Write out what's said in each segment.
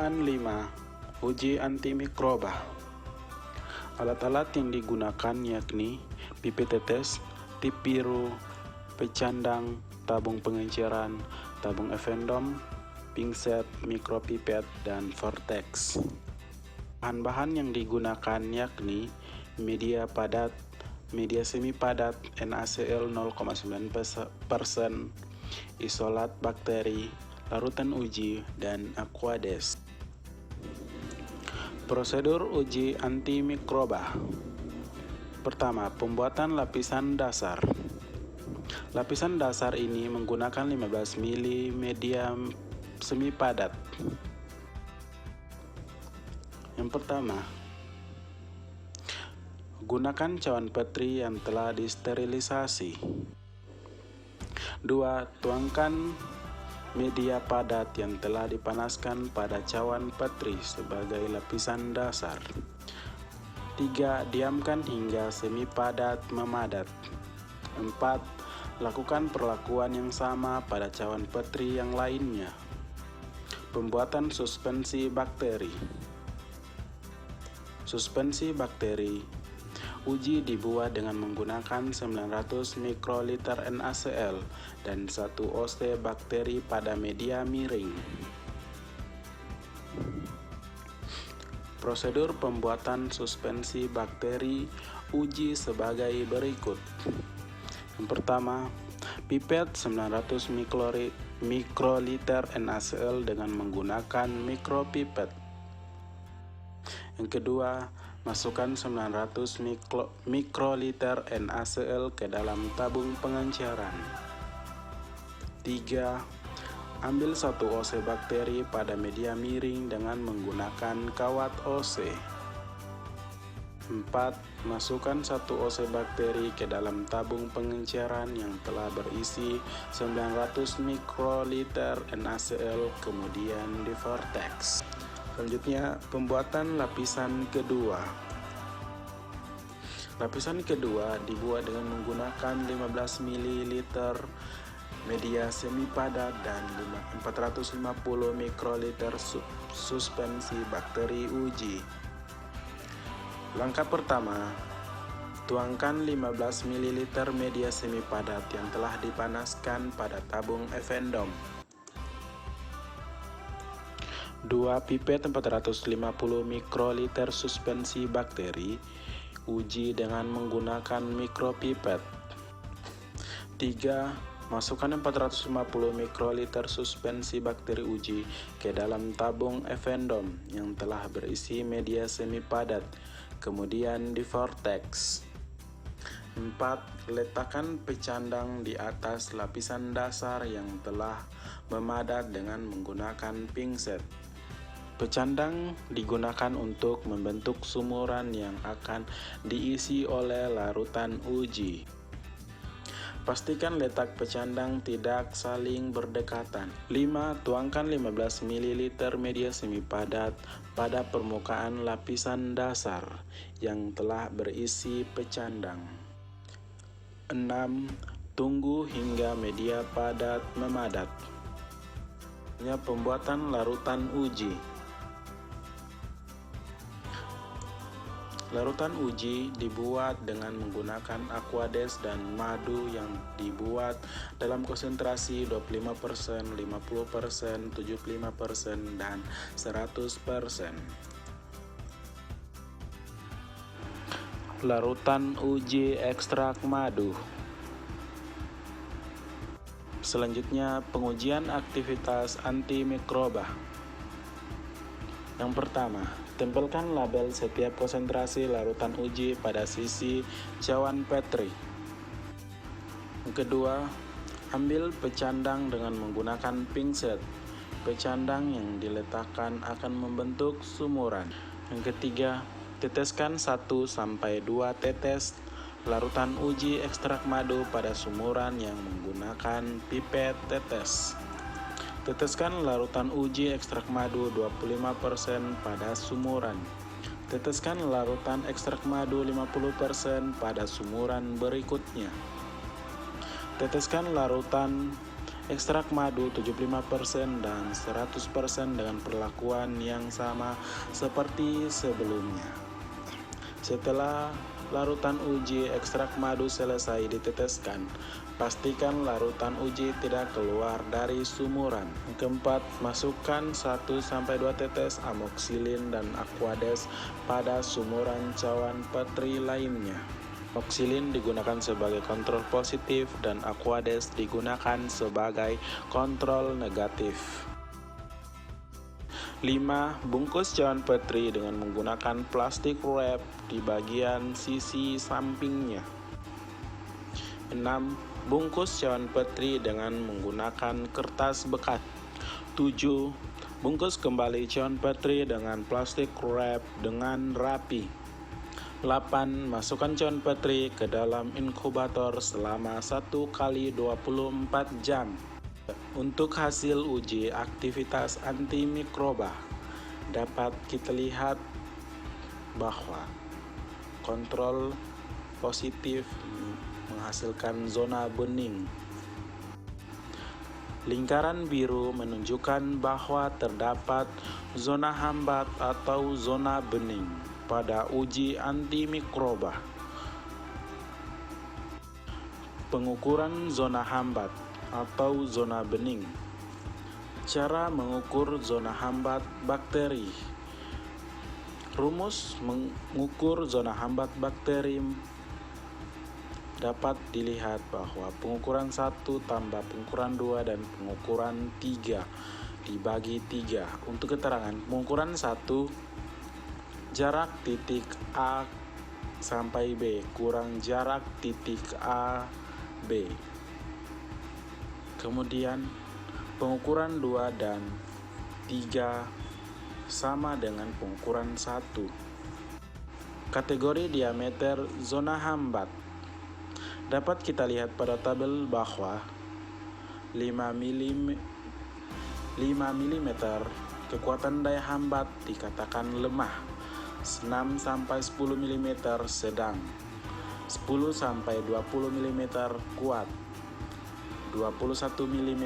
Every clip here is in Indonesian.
Percobaan 5. Uji antimikroba. Alat-alat yang digunakan yakni pipet tetes, tip biru, pecandang, tabung pengenceran, tabung Evendom, pinset, mikropipet, dan vortex. Bahan-bahan yang digunakan yakni media padat, media semi padat NaCl 0,9%, isolat bakteri, larutan uji, dan Aquades. Prosedur uji antimikroba. Pertama, pembuatan lapisan dasar. Lapisan dasar ini menggunakan 15 mili media semi padat. Yang pertama, gunakan cawan petri yang telah disterilisasi. 2. Tuangkan media padat yang telah dipanaskan pada cawan petri sebagai lapisan dasar. 3. Diamkan hingga semi padat memadat. 4. Lakukan perlakuan yang sama pada cawan petri yang lainnya. Pembuatan suspensi bakteri. Suspensi bakteri. Uji dibuat dengan menggunakan 900 mikroliter NaCl dan 1 oz bakteri pada media miring. Prosedur pembuatan suspensi bakteri uji sebagai berikut. Yang pertama, pipet 900 mikroliter NaCl dengan menggunakan mikropipet. Yang kedua, masukkan 900 mikroliter NaCl ke dalam tabung pengenceran. 3. Ambil 1 oz bakteri pada media miring dengan menggunakan kawat OC. 4. Masukkan 1 oz bakteri ke dalam tabung pengenceran yang telah berisi 900 mikroliter NaCl, kemudian di vortex. Selanjutnya, pembuatan lapisan kedua. Lapisan kedua dibuat dengan menggunakan 15 ml media semi padat dan 450 mikroliter suspensi bakteri uji. Langkah pertama, tuangkan 15 ml media semi padat yang telah dipanaskan pada tabung Evendom. 2. Pipet 450 mikroliter suspensi bakteri uji dengan menggunakan mikropipet. 3. Masukkan 450 mikroliter suspensi bakteri uji ke dalam tabung Evendom yang telah berisi media semi padat, kemudian di vortex. 4. Letakkan pecandang di atas lapisan dasar yang telah memadat dengan menggunakan pinset. Pecandang digunakan untuk membentuk sumuran yang akan diisi oleh larutan uji. Pastikan letak pecandang tidak saling berdekatan. 5. Tuangkan 15 ml media semi padat pada permukaan lapisan dasar yang telah berisi pecandang. 6. Tunggu hingga media padat memadat. Pembuatan larutan uji. Larutan uji dibuat dengan menggunakan Aquades dan madu yang dibuat dalam konsentrasi 25%, 50%, 75%, dan 100%. Larutan uji ekstrak madu. Selanjutnya, pengujian aktivitas antimikroba. Yang pertama, tempelkan label setiap konsentrasi larutan uji pada sisi cawan petri. Yang kedua, ambil pecandang dengan menggunakan pinset. Pecandang yang diletakkan akan membentuk sumuran. Yang ketiga, teteskan 1-2 tetes larutan uji ekstrak madu pada sumuran yang menggunakan pipet tetes. Teteskan larutan uji ekstrak madu 25% pada sumuran. Teteskan larutan ekstrak madu 50% pada sumuran berikutnya. Teteskan larutan ekstrak madu 75% dan 100% dengan perlakuan yang sama seperti sebelumnya. Setelah larutan uji ekstrak madu selesai diteteskan, pastikan larutan uji tidak keluar dari sumuran. Keempat, masukkan 1-2 tetes amoksilin dan aquades pada sumuran cawan petri lainnya. Amoksilin digunakan sebagai kontrol positif dan aquades digunakan sebagai kontrol negatif. 5. Bungkus cawan petri dengan menggunakan plastik wrap di bagian sisi sampingnya. 6. Bungkus cawan petri dengan menggunakan kertas bekas. 7. Bungkus kembali cawan petri dengan plastik wrap dengan rapi. 8. Masukkan cawan petri ke dalam inkubator selama 1 kali 24 jam. Untuk hasil uji aktivitas antimikroba, dapat kita lihat bahwa kontrol positif menghasilkan zona bening. Lingkaran biru menunjukkan bahwa terdapat zona hambat atau zona bening pada uji antimikroba. Pengukuran zona hambat atau zona bening. Cara mengukur zona hambat bakteri. Rumus mengukur zona hambat bakteri dapat dilihat bahwa pengukuran 1 tambah pengukuran 2 dan pengukuran 3 dibagi 3. Untuk keterangan, pengukuran 1 jarak titik A sampai B kurang jarak titik A B. Kemudian pengukuran 2 dan 3 sama dengan pengukuran 1. Kategori diameter zona hambat. Dapat kita lihat pada tabel bahwa 5 mm kekuatan daya hambat dikatakan lemah, 6-10 mm sedang, 10-20 mm kuat, 21 mm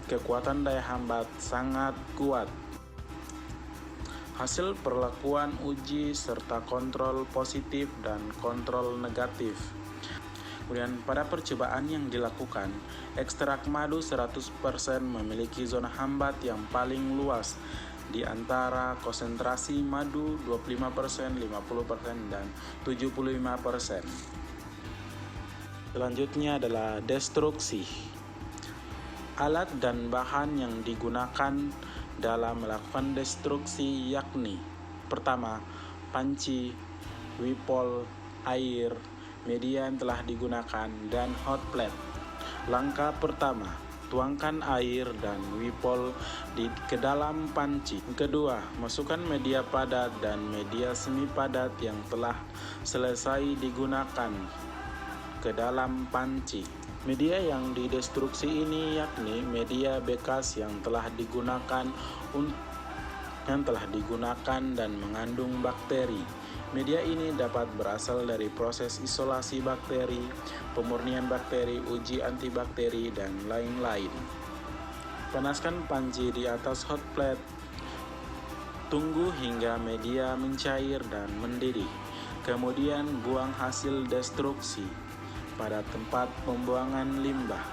kekuatan daya hambat sangat kuat. Hasil perlakuan uji serta kontrol positif dan kontrol negatif. Kemudian pada percobaan yang dilakukan, ekstrak madu 100% memiliki zona hambat yang paling luas di antara konsentrasi madu 25%, 50% dan 75%. Selanjutnya adalah destruksi. Alat dan bahan yang digunakan dalam melakukan destruksi yakni: pertama, panci, wipol, air, media yang telah digunakan, dan hot plate. Langkah pertama, tuangkan air dan wipol ke dalam panci. Kedua, masukkan media padat dan media semi padat yang telah selesai digunakan ke dalam panci. Media yang didestruksi ini yakni media bekas yang telah digunakan dan mengandung bakteri. Media ini dapat berasal dari proses isolasi bakteri, pemurnian bakteri, uji antibakteri, dan lain-lain. Panaskan panci di atas hot plate. Tunggu hingga media mencair dan mendidih. Kemudian buang hasil destruksi pada tempat pembuangan limbah.